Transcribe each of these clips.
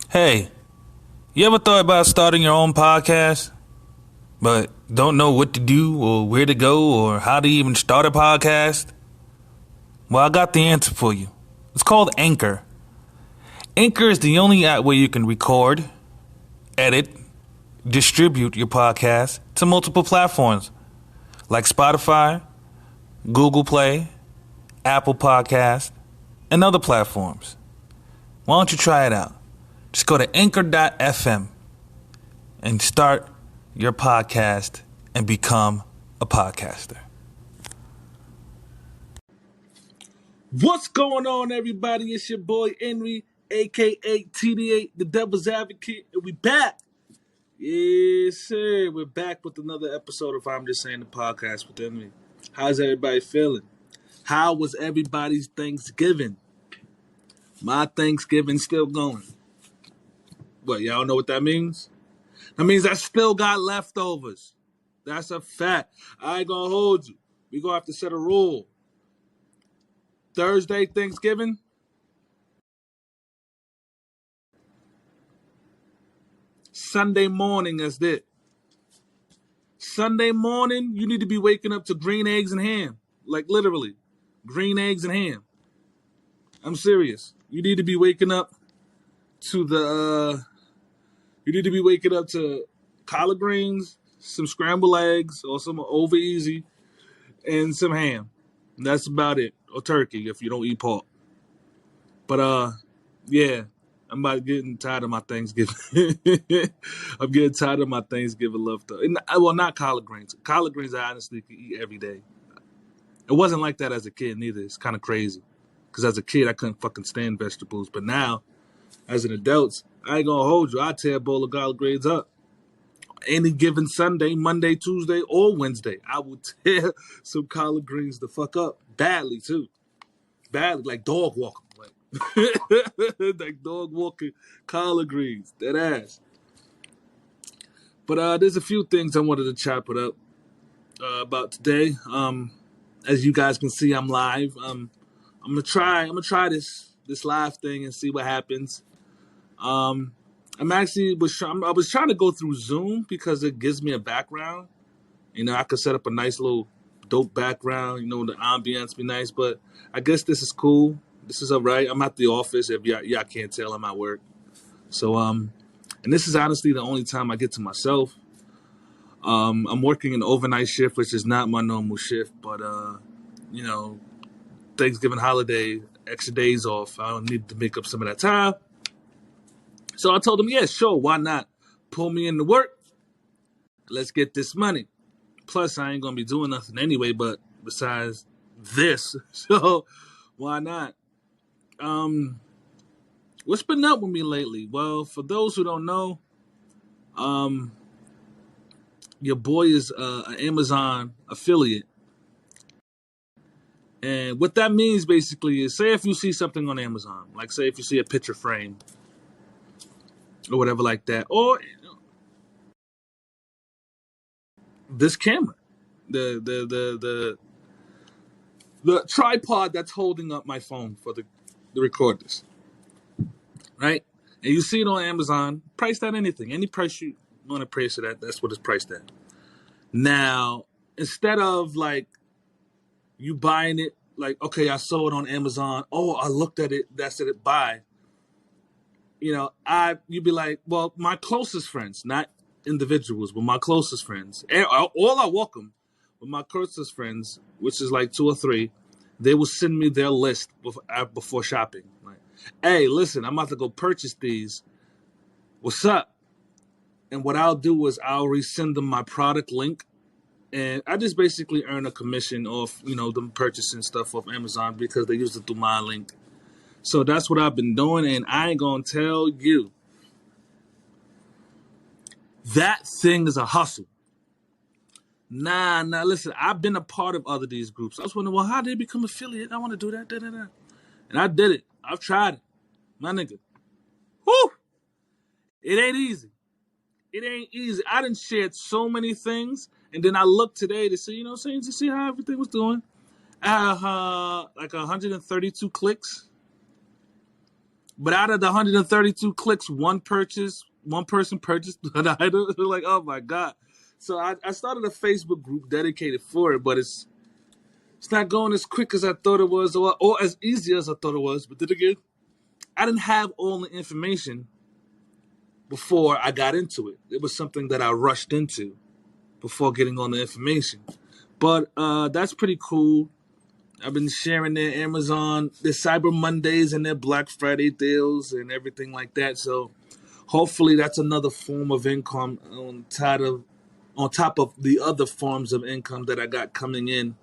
Hey, you ever thought about starting your own podcast, but don't know what to do or where to go or how to even start a podcast? Well, I got the answer for you. It's called Anchor. Anchor is the only app where you can record, edit, distribute your podcast to multiple platforms like Spotify, Google Play, Apple Podcast, and other platforms. Why don't you try it out? Just go to anchor.fm and start your podcast and become a podcaster. What's going on, everybody? It's your boy Henry, aka TD8, the Devil's Advocate, and we back. Yes, sir. We're back with another episode of I'm Just Saying the Podcast with Henry. How's everybody feeling? How was everybody's Thanksgiving? My Thanksgiving's still going. What, y'all know what that means? That means I still got leftovers. That's a fact. I ain't gonna hold you. We gonna have to set a rule. Thursday, Thanksgiving, Sunday morning, that's it. Sunday morning, you need to be waking up to green eggs and ham. Like literally, green eggs and ham. I'm serious. You need to be waking up to you need to be waking up to collard greens, some scrambled eggs, or some over easy, and some ham. And that's about it. Or turkey if you don't eat pork. But yeah. I'm about getting tired of my Thanksgiving. I'm getting tired of my Thanksgiving leftovers. Well, not collard greens. Collard greens I honestly could eat every day. It wasn't like that as a kid neither. It's kind of crazy. Because as a kid, I couldn't fucking stand vegetables. But now, as an adult, I ain't gonna hold you. I tear a bowl of collard greens up. Any given Sunday, Monday, Tuesday, or Wednesday, I will tear some collard greens the fuck up. Badly, too. Badly, like dog walking. Like dog walking collard greens. That ass. But there's a few things I wanted to chop it up about today. As you guys can see, I'm live. I'm gonna try this live thing and see what happens. I was trying to go through Zoom because it gives me a background. You know, I could set up a nice little dope background. You know, the ambience be nice. But I guess this is cool. This is all right. I'm at the office. If y'all can't tell, I'm at work. So and this is honestly the only time I get to myself. I'm working an overnight shift, which is not my normal shift, but you know, Thanksgiving holiday, extra days off. I don't need to make up some of that time. So I told him, yeah, sure, why not? Pull me into work. Let's get this money. Plus, I ain't gonna be doing nothing anyway, but besides this, so why not? What's been up with me lately? Well, for those who don't know, your boy is an Amazon affiliate. And what that means basically is, say if you see something on Amazon, like say if you see a picture frame or whatever like that, or this camera, the tripod that's holding up my phone for the record this, right? And you see it on Amazon, priced at anything, any price you want to price it at, that's what it's priced at. Now, instead of like you buying it, like, okay, I saw it on Amazon. Oh, I looked at it. That's it. Buy. You know, you'd be like, well, my closest friends, not individuals, but my closest friends, and all are welcome. But my closest friends, which is like 2 or 3, they will send me their list before shopping. Like, hey, listen, I'm about to go purchase these. What's up? And what I'll do is I'll resend them my product link. And I just basically earn a commission off, you know, them purchasing stuff off Amazon because they use it through my link. So that's what I've been doing, and I ain't gonna tell you. That thing is a hustle. Nah, listen, I've been a part of other these groups. I was wondering, well, how did they become affiliate? I want to do that, And I did it. I've tried it. My nigga. Whew! It ain't easy. It ain't easy. I done shared so many things, and then I looked today to see, you know what I'm saying, to see how everything was doing. I had like 132 clicks. But out of the 132 clicks, one person purchased an item. Like, oh my God. So I started a Facebook group dedicated for it, but it's not going as quick as I thought it was, or as easy as I thought it was. But then again, I didn't have all the information before I got into it. It was something that I rushed into before getting all the information. But that's pretty cool. I've been sharing their Amazon, their Cyber Mondays and their Black Friday deals and everything like that. So hopefully that's another form of income on top of the other forms of income that I got coming in.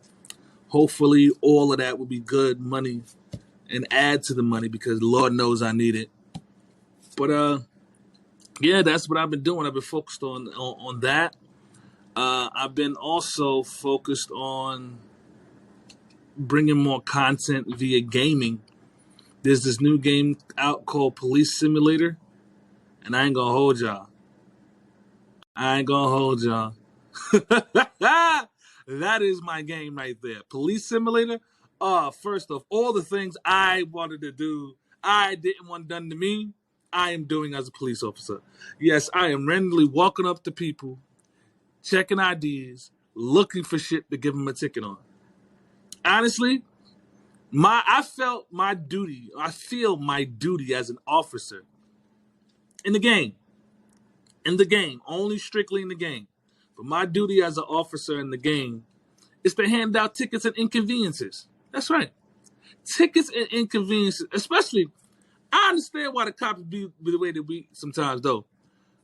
Hopefully all of that will be good money and add to the money because Lord knows I need it. But yeah, that's what I've been doing. I've been focused on that. I've been also focused on bringing more content via gaming. There's this new game out called Police Simulator, and I ain't gonna hold y'all. That is my game right there. Police Simulator. First of all the things I wanted to do, I didn't want done to me, I am doing as a police officer. Yes, I am randomly walking up to people, checking IDs, looking for shit to give them a ticket on. Honestly, I feel my duty as an officer in the game. Only strictly in the game. But my duty as an officer in the game is to hand out tickets and inconveniences. That's right. Tickets and inconveniences. Especially, I understand why the cops be the way they be sometimes, though.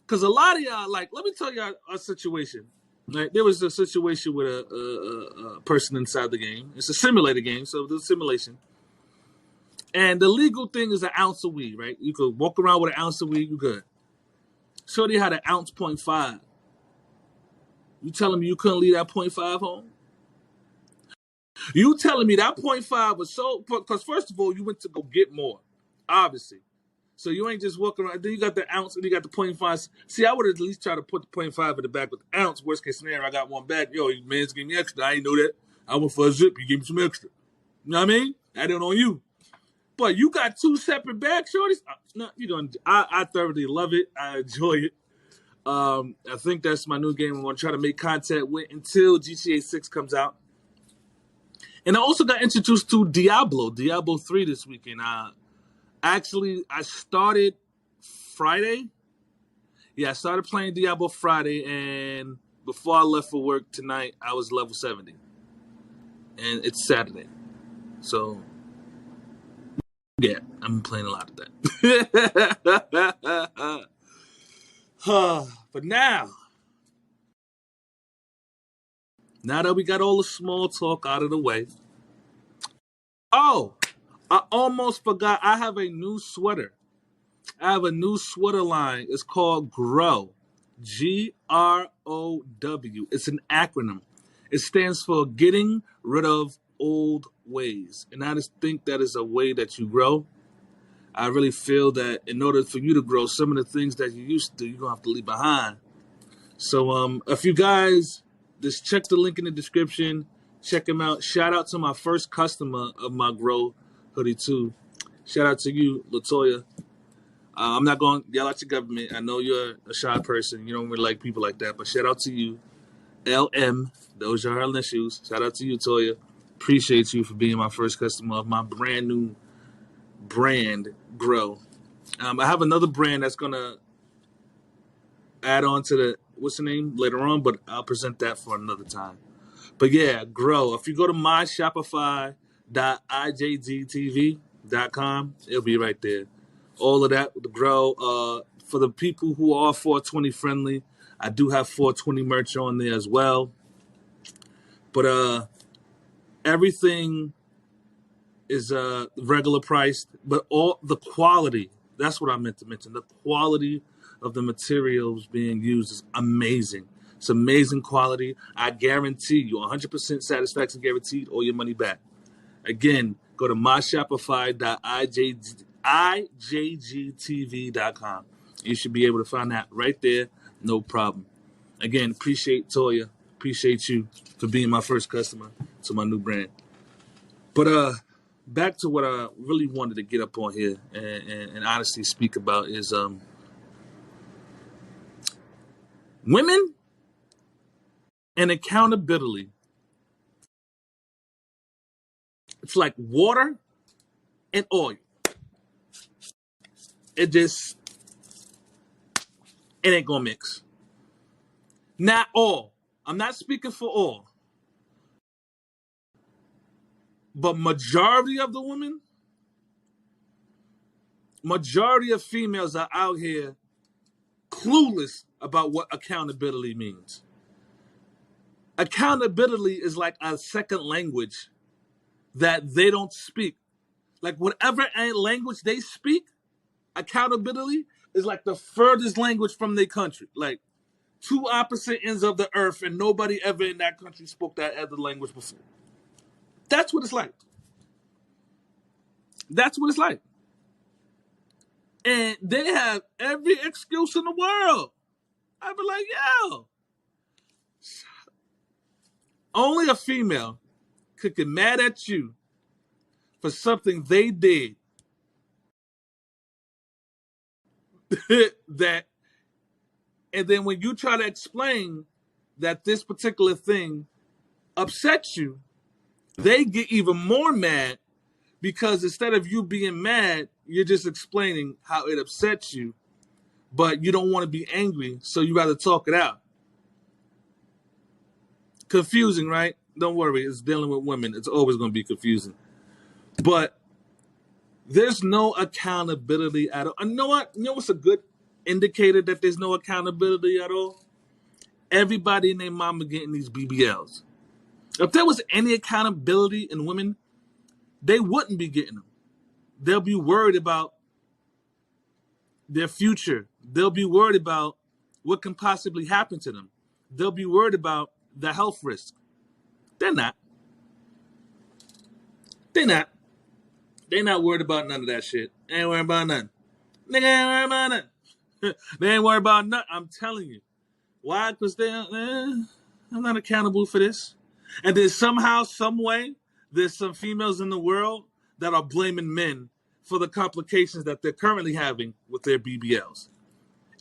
Because a lot of y'all, like, let me tell y'all a situation. Like, there was a situation with a person inside the game. It's a simulator game, so there's simulation. And the legal thing is an ounce of weed, right? You could walk around with an ounce of weed, you good. Shorty had an ounce 0.5. You telling me you couldn't leave that 0.5 home? You telling me that 0.5 was so... Because first of all, you went to go get more, obviously. So you ain't just walking around. Then you got the ounce and you got the 0.5. See, I would at least try to put the 0.5 in the back with the ounce. Worst case scenario, I got one back. Yo, you man's gave me extra. I ain't know that. I went for a zip. You gave me some extra. You know what I mean? I did it on you. But you got two separate bags, shorties? No, you're gonna. I thoroughly love it. I enjoy it. I think that's my new game I'm going to try to make content with until GTA 6 comes out. And I also got introduced to Diablo 3 this weekend. Actually, I started Friday. Yeah, I started playing Diablo Friday, and before I left for work tonight, I was level 70. And it's Saturday. So, yeah, I'm playing a lot of that. But now that we got all the small talk out of the way. Oh, I almost forgot. I have a new sweater. I have a new sweater line. It's called G.R.O.W. G.R.O.W. It's an acronym. It stands for Getting Rid of Old Ways. And I just think that is a way that you grow. I really feel that in order for you to grow, some of the things that you used to do, you're going to have to leave behind. So if you guys just check the link in the description, check them out. Shout out to my first customer of my G.R.O.W. hoodie too. Shout out to you, LaToya. I'm not going to yell at your government. I know you're a shy person. You don't really like people like that. But shout out to you, LM. Those are her initials. Shout out to you, Toya. Appreciate you for being my first customer of my brand new brand, G.R.O.W. I have another brand that's going to add on to the, what's the name, later on, but I'll present that for another time. But yeah, G.R.O.W. If you go to myshopify.ijgtv.com, it'll be right there. All of that with the G.R.O.W. For the people who are 420 friendly, I do have 420 merch on there as well. But everything is regular priced, but all the quality, that's what I meant to mention. The quality of the materials being used is amazing. It's amazing quality. I guarantee you 100% satisfaction guaranteed, all your money back. Again, go to myshopify.ijgtv.com. You should be able to find that right there, no problem. Again, appreciate Toya. Appreciate you for being my first customer to my new brand. But back to what I really wanted to get up on here and honestly speak about is women and accountability. It's like water and oil. It just it ain't gonna mix. Not all. I'm not speaking for all, but majority of the women, majority of females are out here clueless about what accountability means. Accountability is like a second language that they don't speak. Like whatever language they speak, accountability is like the furthest language from their country. Like two opposite ends of the earth, and nobody ever in that country spoke that other language before. That's what it's like. That's what it's like. And they have every excuse in the world. I'd be like, yo, only a female could get mad at you for something they did that, and then when you try to explain that this particular thing upsets you, they get even more mad because instead of you being mad, you're just explaining how it upsets you, but you don't want to be angry, so you rather talk it out. Confusing, right? Don't worry, it's dealing with women. It's always going to be confusing. But there's no accountability at all. And you know what? You know what's a good indicator that there's no accountability at all? Everybody and their mama getting these BBLs. If there was any accountability in women, they wouldn't be getting them. They'll be worried about their future. They'll be worried about what can possibly happen to them. They'll be worried about the health risk. They're not. They're not. They're not worried about none of that shit. They ain't worried about nothing. Nigga ain't worried about nothing. They ain't worried about nothing. I'm telling you. Why? Because I'm not accountable for this. And then somehow, some way, there's some females in the world that are blaming men for the complications that they're currently having with their BBLs.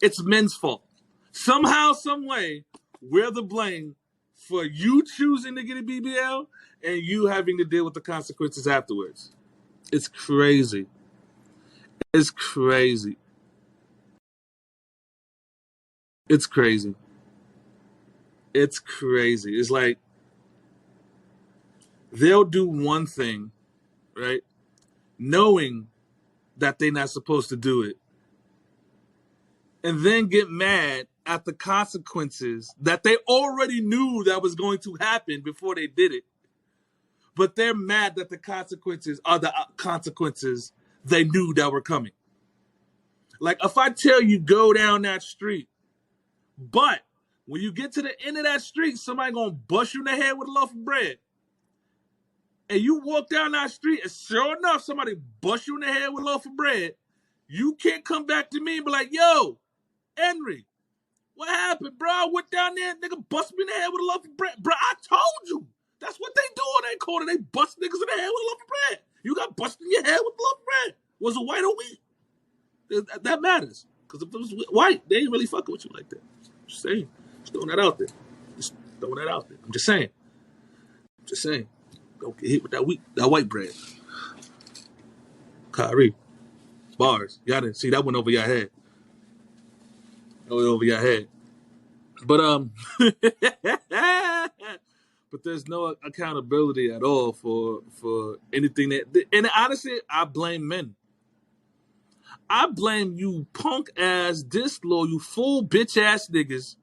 It's men's fault. Somehow, some way, we're the blame for you choosing to get a BBL and you having to deal with the consequences afterwards. It's crazy. It's crazy. It's crazy. It's crazy. It's like they'll do one thing, right? Knowing that they're not supposed to do it. And then get mad at the consequences that they already knew that was going to happen before they did it. But they're mad that the consequences are the consequences they knew that were coming. Like if I tell you go down that street, but when you get to the end of that street, somebody gonna bust you in the head with a loaf of bread. And you walk down that street, and sure enough, somebody bust you in the head with a loaf of bread. You can't come back to me and be like, yo, Henry, what happened, bro? I went down there, nigga bust me in the head with a loaf of bread. Bro, I told you. That's what they do on that corner. They bust niggas in the head with a loaf of bread. You got busted in your head with a loaf of bread. Was it white or wheat? That matters. Because if it was white, they ain't really fucking with you like that. Just saying. Just throwing that out there. Just throwing that out there. I'm just saying. Just saying. Don't get hit with that white bread. Kyrie. Bars. Y'all didn't see that went over your head. That went over your head. But but there's no accountability at all for anything that, and honestly, I blame men. I blame you punk ass, disloyal, you fool bitch ass niggas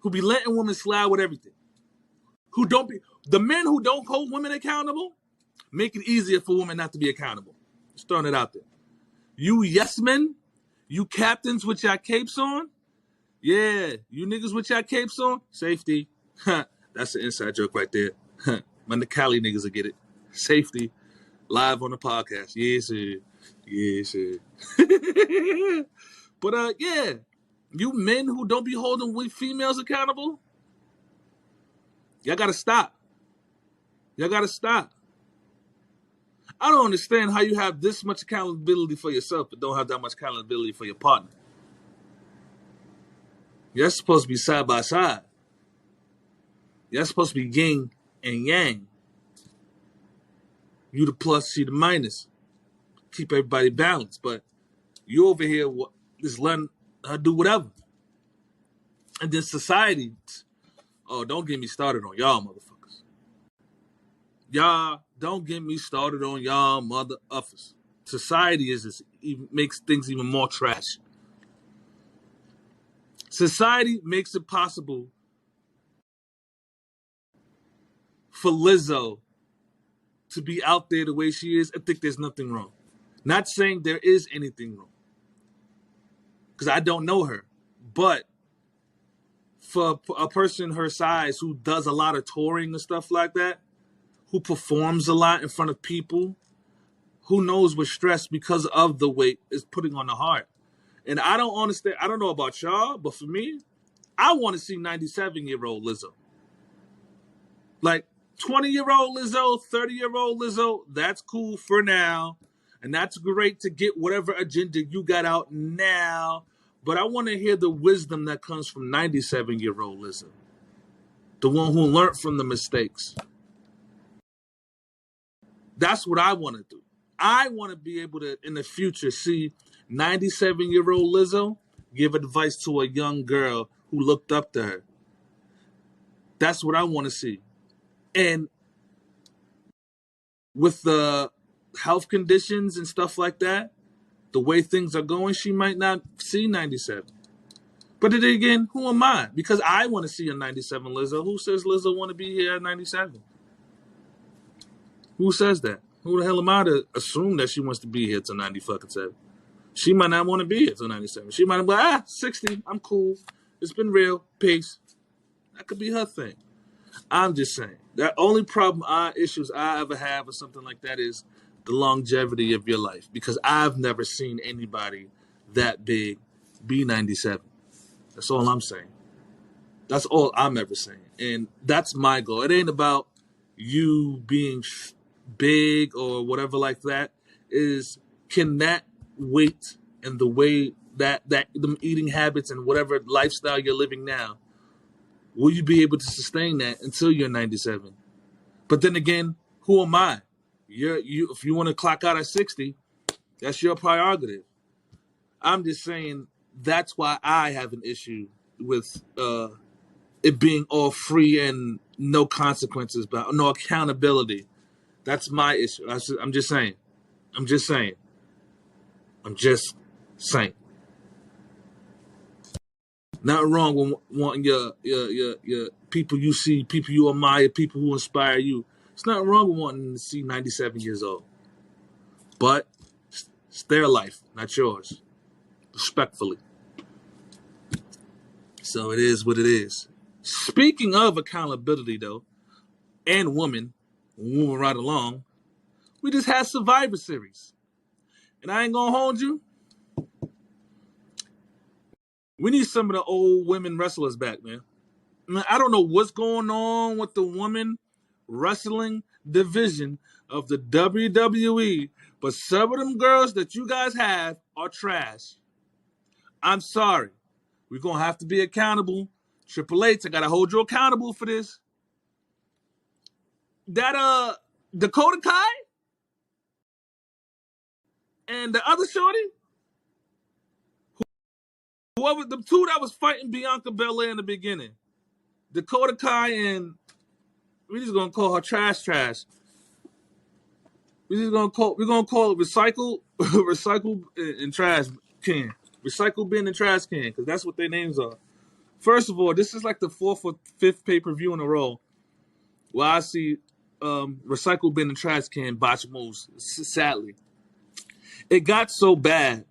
who be letting women slide with everything. Who don't be the men who don't hold women accountable, make it easier for women not to be accountable. Just throwing it out there. You yes men, you captains with your capes on, yeah, you niggas with your capes on, safety. That's an inside joke right there. When the Cali niggas will get it. Safety. Live on the podcast. Yes, sir. Yes, sir. But yeah, you men who don't be holding weak females accountable, y'all gotta stop. Y'all gotta stop. I don't understand how you have this much accountability for yourself but don't have that much accountability for your partner. You're supposed to be side by side. You're supposed to be yin and yang. You the plus, she the minus. Keep everybody balanced. But you over here just letting her do whatever. And then society, oh, don't get me started on y'all motherfuckers. Y'all, don't get me started on y'all mother uffers. Society makes things even more trash. Society makes it possible for Lizzo to be out there the way she is. I think there's nothing wrong. Not saying there is anything wrong, because I don't know her. But for a person her size who does a lot of touring and stuff like that, who performs a lot in front of people, who knows what stress because of the weight is putting on the heart. And I don't understand. I don't know about y'all, but for me, I want to see 97-year-old Lizzo. Like 20-year-old Lizzo, 30-year-old Lizzo, that's cool for now. And that's great to get whatever agenda you got out now. But I want to hear the wisdom that comes from 97-year-old Lizzo. The one who learned from the mistakes. That's what I want to do. I want to be able to, in the future, see 97-year-old Lizzo give advice to a young girl who looked up to her. That's what I want to see. And with the health conditions and stuff like that, the way things are going, she might not see 97. But then again, who am I? Because I want to see a 97 Lizzo. Who says Lizzo want to be here at 97? Who says that? Who the hell am I to assume that she wants to be here till 90 fucking 7? She might not want to be here till 97. She might be like, 60, I'm cool. It's been real. Peace. That could be her thing. I'm just saying. The only issues I ever have with something like that is the longevity of your life. Because I've never seen anybody that big be 97. That's all I'm saying. That's all I'm ever saying. And that's my goal. It ain't about you being big or whatever like that. Can that weight and the way that them eating habits and whatever lifestyle you're living now, will you be able to sustain that until you're 97? But then again, who am I? If you want to clock out at 60, that's your prerogative. I'm just saying that's why I have an issue with it being all free and no consequences, but no accountability. That's my issue. I'm just saying. Not wrong with wanting your people you see, people you admire, people who inspire you. It's not wrong with wanting to see 97 years old. But it's their life, not yours. Respectfully. So it is what it is. Speaking of accountability, though, and women, moving right along, we just had Survivor Series. And I ain't gonna hold you. We need some of the old women wrestlers back, man. I don't know what's going on with the women wrestling division of the WWE, but some of them girls that you guys have are trash. I'm sorry. We're going to have to be accountable. Triple H, I got to hold you accountable for this. That Dakota Kai and the other shorty, whoever the two that was fighting Bianca Belair in the beginning, Dakota Kai and we're just gonna call her trash. We're gonna call it recycle and trash can. Recycle bin and trash can, because that's what their names are. First of all, this is like the 4th or 5th pay-per-view in a row where I see recycle bin and trash can botch moves, sadly. It got so bad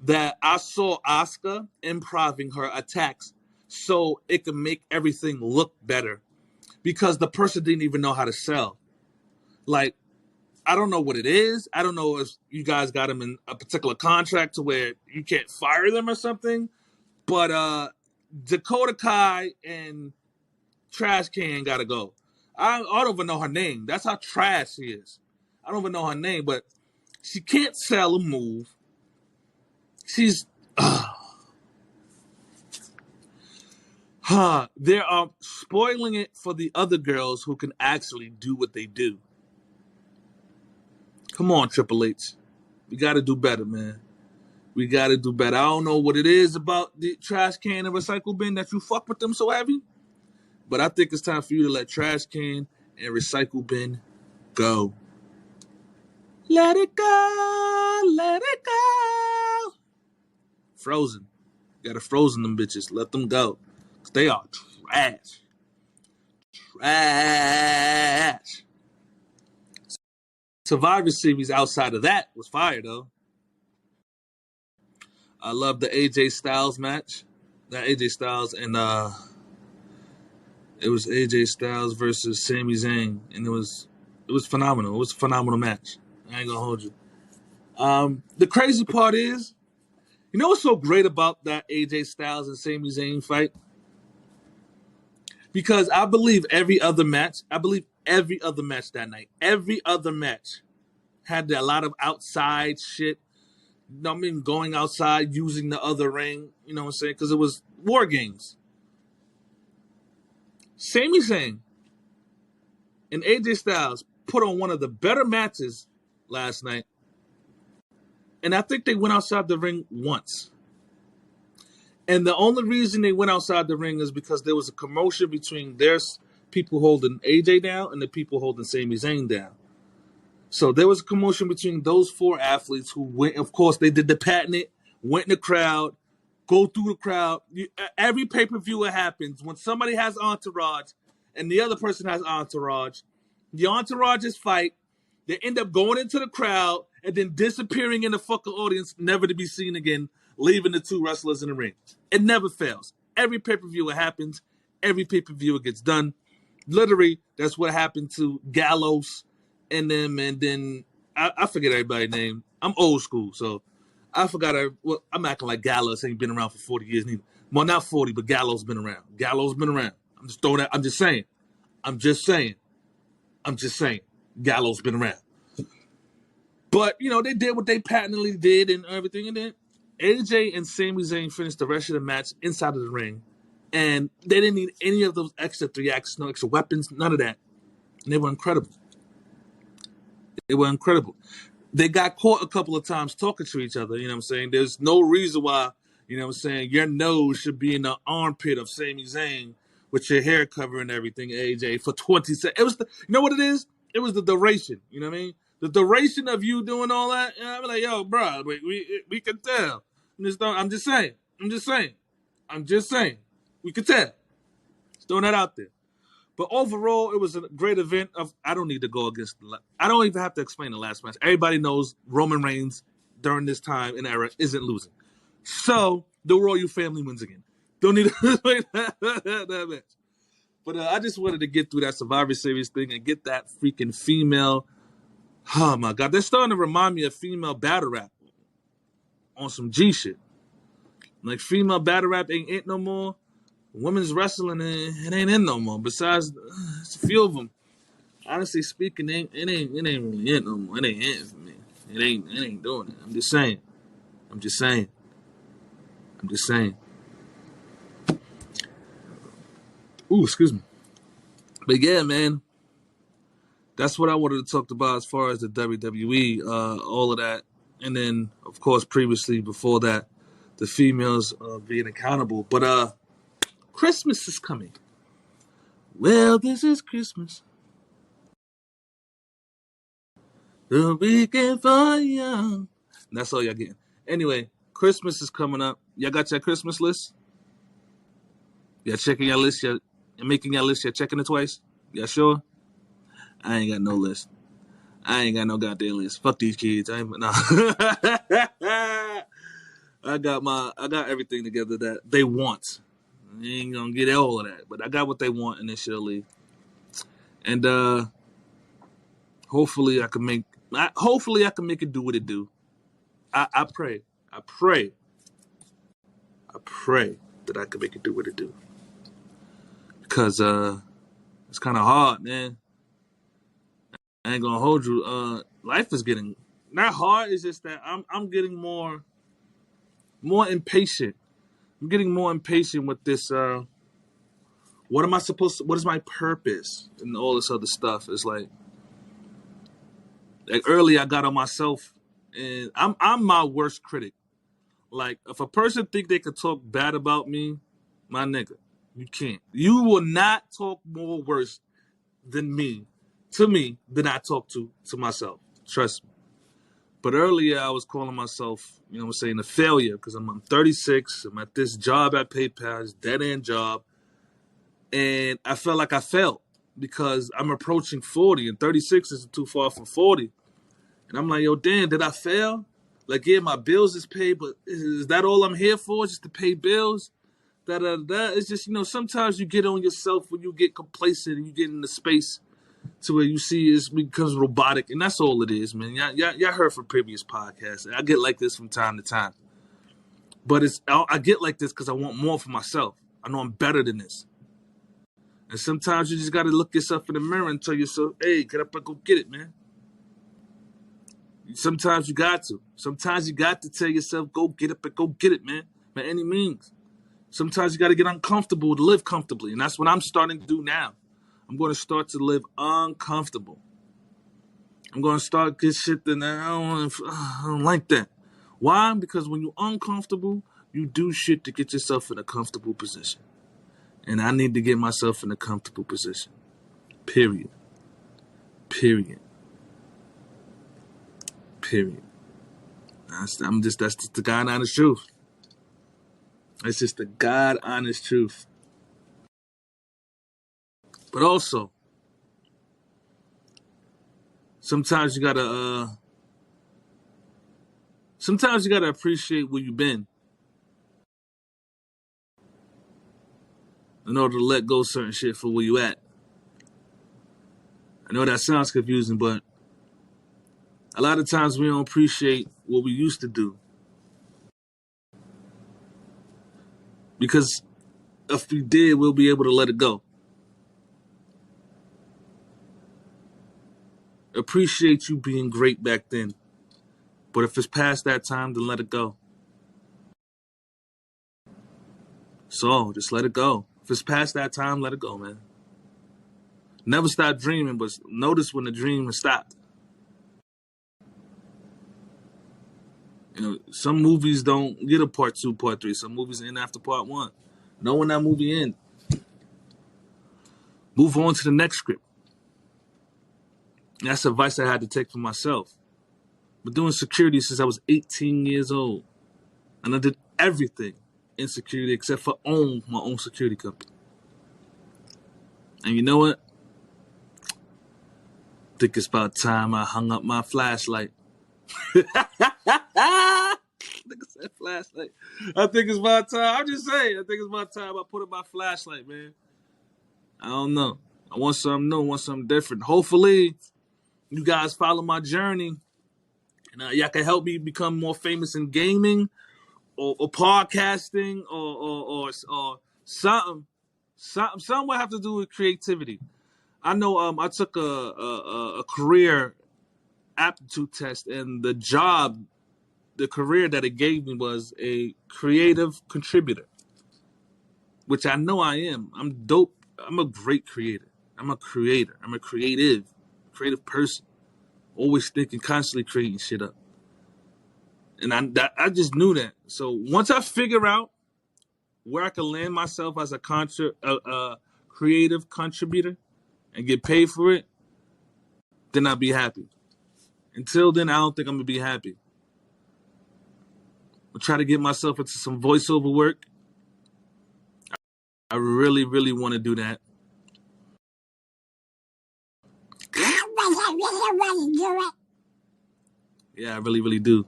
that I saw Asuka improving her attacks so it could make everything look better, because the person didn't even know how to sell. Like, I don't know what it is. I don't know if you guys got them in a particular contract to where you can't fire them or something. But Dakota Kai and Trash Can gotta go. I don't even know her name. That's how trash she is. I don't even know her name, but she can't sell a move. She's they are spoiling it for the other girls who can actually do what they do. Come on, Triple H. We got to do better, man. We got to do better. I don't know what it is about the trash can and recycle bin that you fuck with them so heavy, but I think it's time for you to let trash can and recycle bin go. Let it go. Let it go. Frozen. You got to frozen them bitches. Let them go. Because they are trash. Trash. Survivor Series outside of that was fire, though. I love the AJ Styles match. Not AJ Styles, and it was AJ Styles versus Sami Zayn, and it was phenomenal. It was a phenomenal match. I ain't gonna hold you. The crazy part is, you know what's so great about that AJ Styles and Sami Zayn fight? Because I believe every other match that night, every other match had a lot of outside shit. I mean, going outside, using the other ring, you know what I'm saying? Because it was War Games. Sami Zayn and AJ Styles put on one of the better matches last night. And I think they went outside the ring once. And the only reason they went outside the ring is because there was a commotion between their people holding AJ down and the people holding Sami Zayn down. So there was a commotion between those four athletes who went, of course, they did the patent, went in the crowd, go through the crowd. Every pay-per-view it happens. When somebody has entourage and the other person has entourage, the entourages fight, they end up going into the crowd and then disappearing in the fucking audience, never to be seen again, leaving the two wrestlers in the ring. It never fails. Every pay-per-view it happens. Every pay-per-view it gets done. Literally, that's what happened to Gallows and them, and then I forget everybody's name. I'm old school, so I forgot. I'm acting like Gallows ain't been around for 40 years neither. Well, not 40, but Gallows been around. Gallows been around. I'm just throwing that. I'm just saying. Gallows been around. But, you know, they did what they patently did and everything. And then AJ and Sami Zayn finished the rest of the match inside of the ring. And they didn't need any of those extra 3 acts, no extra weapons, none of that. And they were incredible. They got caught a couple of times talking to each other, you know what I'm saying? There's no reason why, you know what I'm saying, your nose should be in the armpit of Sami Zayn with your hair covering everything, AJ, for 20 seconds. It was you know what it is? It was the duration, you know what I mean? The duration of you doing all that, you know, I'm like, yo, bro, we can tell. I'm just saying. We can tell. Just throwing that out there. But overall, it was a great event. I don't need to go against. I don't even have to explain the last match. Everybody knows Roman Reigns during this time and era isn't losing. So the Royal family wins again. Don't need to explain that match. But I just wanted to get through that Survivor Series thing and get that freaking female. Oh my God, they're starting to remind me of female battle rap on some G shit. Like female battle rap ain't it no more. Women's wrestling, it ain't in no more. Besides, it's a few of them. Honestly speaking, it ain't really it no more. It ain't it for me. It ain't doing it. I'm just saying. Ooh, excuse me. But yeah, man, that's what I wanted to talk about as far as the WWE, all of that, and then of course previously before that, the females being accountable. But Christmas is coming. Well, this is Christmas. The weekend for young. That's all y'all getting. Anyway, Christmas is coming up. Y'all got your Christmas list? Y'all checking your list? Y'all making your list? Y'all checking it twice? Y'all sure? I ain't got no list. I ain't got no goddamn list. Fuck these kids. I got everything together that they want. I ain't gonna get all of that, but I got what they want initially. And hopefully I can make it do what it do. I pray that I can make it do what it do. Because it's kind of hard, man. I ain't gonna hold you. life is getting not hard. It's just that I'm getting more impatient. I'm getting more impatient with this. What am I supposed to? What is my purpose and all this other stuff? It's like earlier I got on myself, and I'm my worst critic. Like if a person think they could talk bad about me, my nigga, you can't. You will not talk more worse than me to me than I talk to myself. Trust me. But earlier I was calling myself, you know what I'm saying, a failure because I'm 36. I'm at this job at PayPal, this dead end job, and I felt like I failed because I'm approaching 40, and 36 isn't too far from 40. And I'm like, yo, damn, did I fail? Like, yeah, my bills is paid, but is that all I'm here for? Just to pay bills? Da da da. It's just, you know, sometimes you get on yourself when you get complacent and you get in the space to where you see it becomes robotic, and that's all it is, man. Y'all heard from previous podcasts. I get like this from time to time, but I get like this because I want more for myself. I know I'm better than this, and sometimes you just got to look yourself in the mirror and tell yourself, "Hey, get up and go get it, man." Sometimes you got to. Sometimes you got to tell yourself, "Go get up and go get it, man," by any means. Sometimes you got to get uncomfortable to live comfortably, and that's what I'm starting to do now. I'm going to start to live uncomfortable. I'm going to start get shit that I don't like that. Why? Because when you're uncomfortable, you do shit to get yourself in a comfortable position. And I need to get myself in a comfortable position. Period. Period. Period. That's just the God honest truth. That's just the God honest truth. But also, sometimes you gotta appreciate where you've been in order to let go of certain shit for where you at. I know that sounds confusing, but a lot of times we don't appreciate what we used to do. Because if we did, we'll be able to let it go. Appreciate you being great back then. But if it's past that time, then let it go. So just let it go. If it's past that time, let it go, man. Never stop dreaming, but notice when the dream has stopped. You know, some movies don't get a part 2, part 3. Some movies end after part 1. Know when that movie ends. Move on to the next script. That's advice I had to take for myself. Been doing security since I was 18 years old. And I did everything in security except for own my own security company. And you know what? I think it's about time I hung up my flashlight. Nigga said flashlight. I think it's about time. I'm just saying. I think it's about time I put up my flashlight, man. I don't know. I want something new. I want something different. Hopefully, you guys follow my journey. And y'all can help me become more famous in gaming or podcasting or something. Something will have to do with creativity. I know I took a career aptitude test, and the career that it gave me was a creative contributor, which I know I am. I'm dope. I'm a great creator. I'm a creator. I'm a creative person. Always thinking, constantly creating shit up. And I just knew that. So once I figure out where I can land myself as a creative contributor and get paid for it, then I'll be happy. Until then, I don't think I'm gonna be happy. I'll try to get myself into some voiceover work. I really, really want to do that. I really want to do it. Yeah, I really, really do.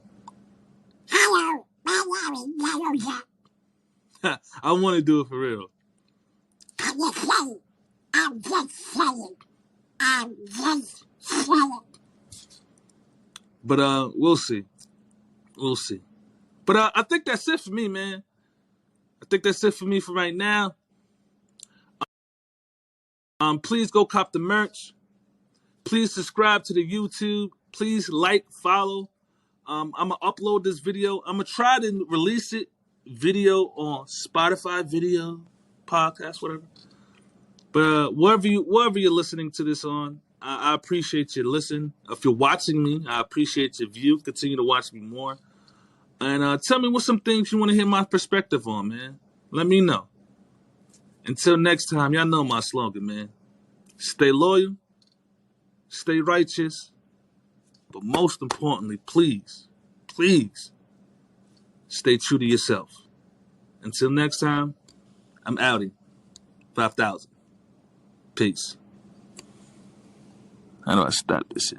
Hello, my name is Donald. I want to do it for real. I'm just saying. I'm just saying. I'm just saying. But we'll see. We'll see. But I think that's it for me, man. I think that's it for me for right now. Please go cop the merch. Please subscribe to the YouTube. Please like, follow. I'm going to upload this video. I'm going to try to release it video on Spotify, video, podcast, whatever. But wherever you're listening to this on, I appreciate your listen. If you're watching me, I appreciate your view. Continue to watch me more. And tell me what some things you want to hear my perspective on, man. Let me know. Until next time, y'all know my slogan, man. Stay loyal, stay righteous, but most importantly, please, stay true to yourself. Until next time, I'm outie. 5,000. Peace. How do I stop this shit?